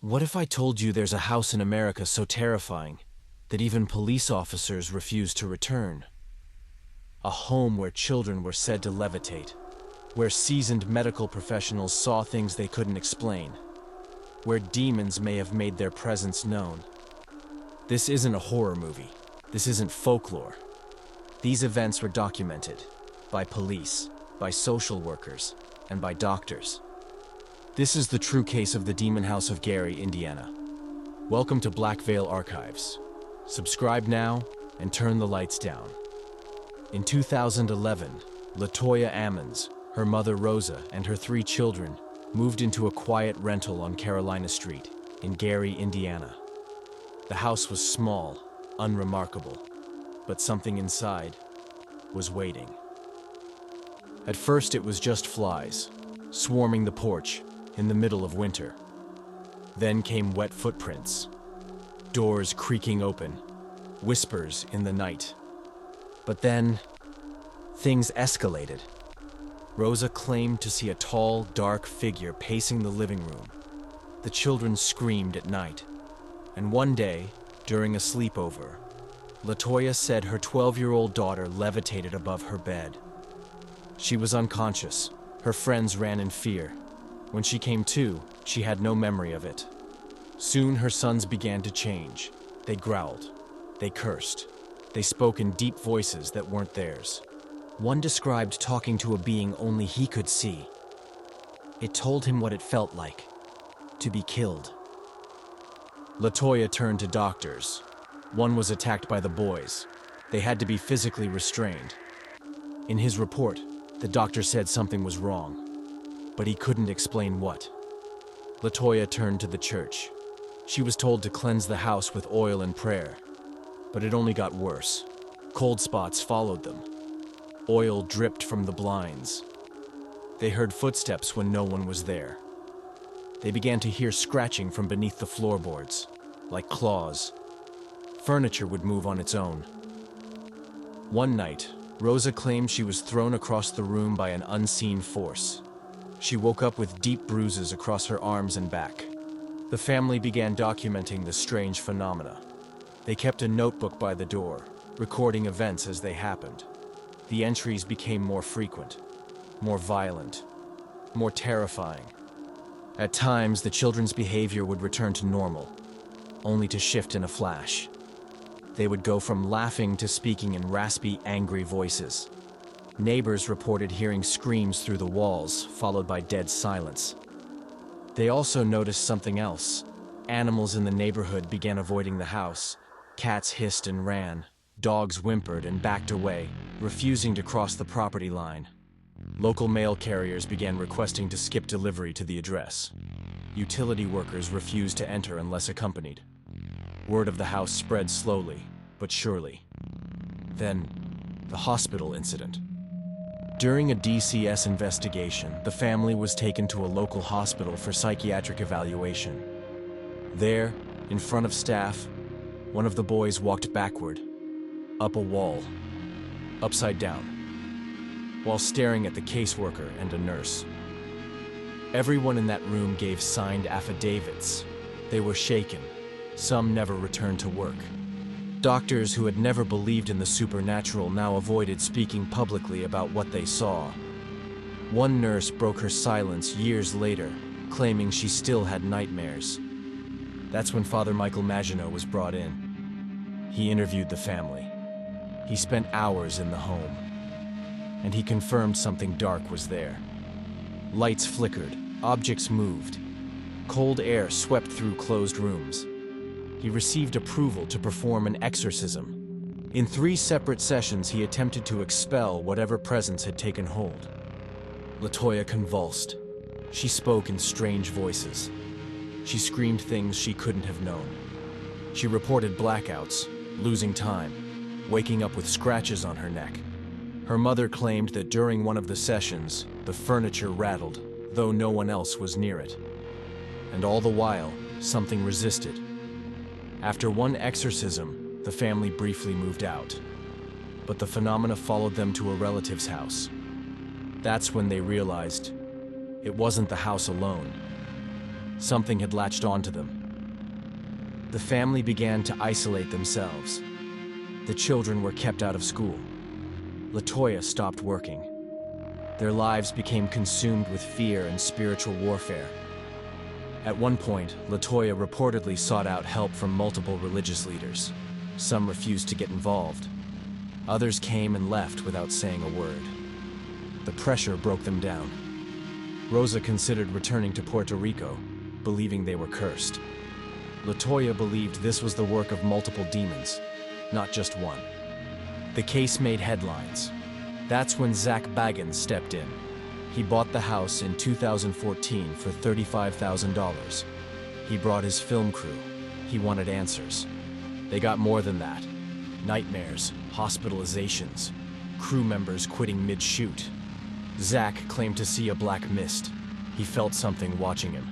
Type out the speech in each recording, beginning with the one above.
What if I told you there's a house in America so terrifying that even police officers refuse to return? A home where children were said to levitate, where seasoned medical professionals saw things they couldn't explain, where demons may have made their presence known. This isn't a horror movie. This isn't folklore. These events were documented by police, by social workers, and by doctors. This is the true case of the Demon House of Gary, Indiana. Welcome to Black Veil Archives. Subscribe now and turn the lights down. In 2011, Latoya Ammons, her mother Rosa, and her 3 children moved into a quiet rental on Carolina Street in Gary, Indiana. The house was small, unremarkable, but something inside was waiting. At first it was just flies, swarming the porch in the middle of winter. Then came wet footprints, doors creaking open, whispers in the night. But then, things escalated. Rosa claimed to see a tall, dark figure pacing the living room. The children screamed at night. And one day, during a sleepover, Latoya said her 12-year-old daughter levitated above her bed. She was unconscious. Her friends ran in fear. When she came to, she had no memory of it. Soon her sons began to change. They growled. They cursed. They spoke in deep voices that weren't theirs. One described talking to a being only he could see. It told him what it felt like to be killed. Latoya turned to doctors. One was attacked by the boys. They had to be physically restrained. In his report, the doctor said something was wrong, but he couldn't explain what. Latoya turned to the church. She was told to cleanse the house with oil and prayer, but it only got worse. Cold spots followed them. Oil dripped from the blinds. They heard footsteps when no one was there. They began to hear scratching from beneath the floorboards, like claws. Furniture would move on its own. One night, Rosa claimed she was thrown across the room by an unseen force. She woke up with deep bruises across her arms and back. The family began documenting the strange phenomena. They kept a notebook by the door, recording events as they happened. The entries became more frequent, more violent, more terrifying. At times, the children's behavior would return to normal, only to shift in a flash. They would go from laughing to speaking in raspy, angry voices. Neighbors reported hearing screams through the walls, followed by dead silence. They also noticed something else. Animals in the neighborhood began avoiding the house. Cats hissed and ran. Dogs whimpered and backed away, refusing to cross the property line. Local mail carriers began requesting to skip delivery to the address. Utility workers refused to enter unless accompanied. Word of the house spread slowly, but surely. Then, the hospital incident. During a DCS investigation, the family was taken to a local hospital for psychiatric evaluation. There, in front of staff, one of the boys walked backward, up a wall, upside down, while staring at the caseworker and a nurse. Everyone in that room gave signed affidavits. They were shaken. Some never returned to work. Doctors who had never believed in the supernatural now avoided speaking publicly about what they saw. One nurse broke her silence years later, claiming she still had nightmares. That's when Father Michael Maginot was brought in. He interviewed the family. He spent hours in the home, and he confirmed something dark was there. Lights flickered, objects moved. Cold air swept through closed rooms. He received approval to perform an exorcism. In 3 separate sessions, he attempted to expel whatever presence had taken hold. Latoya convulsed. She spoke in strange voices. She screamed things she couldn't have known. She reported blackouts, losing time, waking up with scratches on her neck. Her mother claimed that during one of the sessions, the furniture rattled, though no one else was near it. And all the while, something resisted. After one exorcism, the family briefly moved out. But the phenomena followed them to a relative's house. That's when they realized it wasn't the house alone. Something had latched onto them. The family began to isolate themselves. The children were kept out of school. Latoya stopped working. Their lives became consumed with fear and spiritual warfare. At one point, Latoya reportedly sought out help from multiple religious leaders. Some refused to get involved. Others came and left without saying a word. The pressure broke them down. Rosa considered returning to Puerto Rico, believing they were cursed. Latoya believed this was the work of multiple demons, not just one. The case made headlines. That's when Zach Baggins stepped in. He bought the house in 2014 for $35,000. He brought his film crew. He wanted answers. They got more than that. Nightmares, hospitalizations, crew members quitting mid-shoot. Zach claimed to see a black mist. He felt something watching him.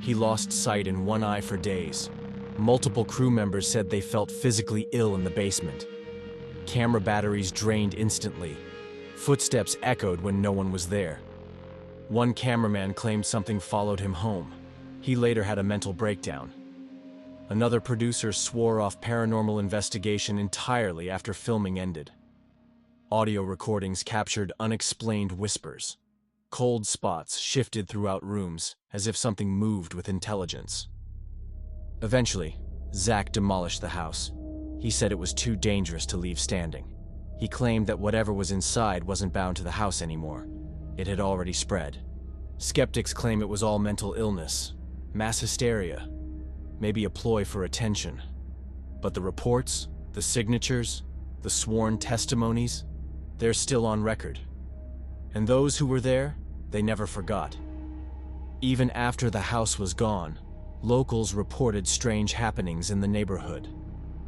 He lost sight in one eye for days. Multiple crew members said they felt physically ill in the basement. Camera batteries drained instantly. Footsteps echoed when no one was there. One cameraman claimed something followed him home. He later had a mental breakdown. Another producer swore off Paranormal investigation entirely after filming ended. Audio recordings captured unexplained whispers. Cold spots shifted throughout rooms as if something moved with intelligence. Eventually, Zach demolished the house. He said it was too dangerous to leave standing. He claimed that whatever was inside wasn't bound to the house anymore. It had already spread. Skeptics claim it was all mental illness, mass hysteria, maybe a ploy for attention. But the reports, the signatures, the sworn testimonies, they're still on record. And those who were there, they never forgot. Even after the house was gone, locals reported strange happenings in the neighborhood.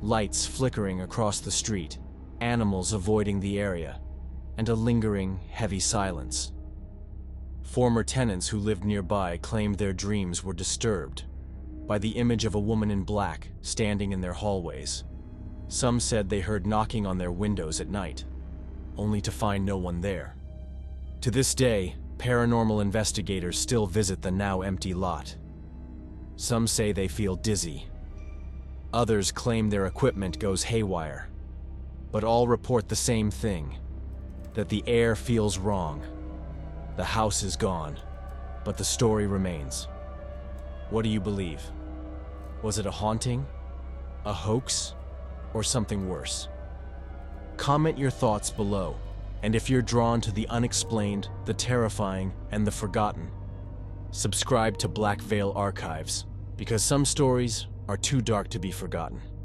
Lights flickering across the street, animals avoiding the area, and a lingering, heavy silence. Former tenants who lived nearby claimed their dreams were disturbed by the image of a woman in black standing in their hallways. Some said they heard knocking on their windows at night, only to find no one there. To this day, paranormal investigators still visit the now empty lot. Some say they feel dizzy. Others claim their equipment goes haywire. But all report the same thing, that the air feels wrong. The house is gone, but the story remains. What do you believe? Was it a haunting, a hoax, or something worse? Comment your thoughts below, and if you're drawn to the unexplained, the terrifying, and the forgotten, subscribe to Black Veil Archives, because some stories are too dark to be forgotten.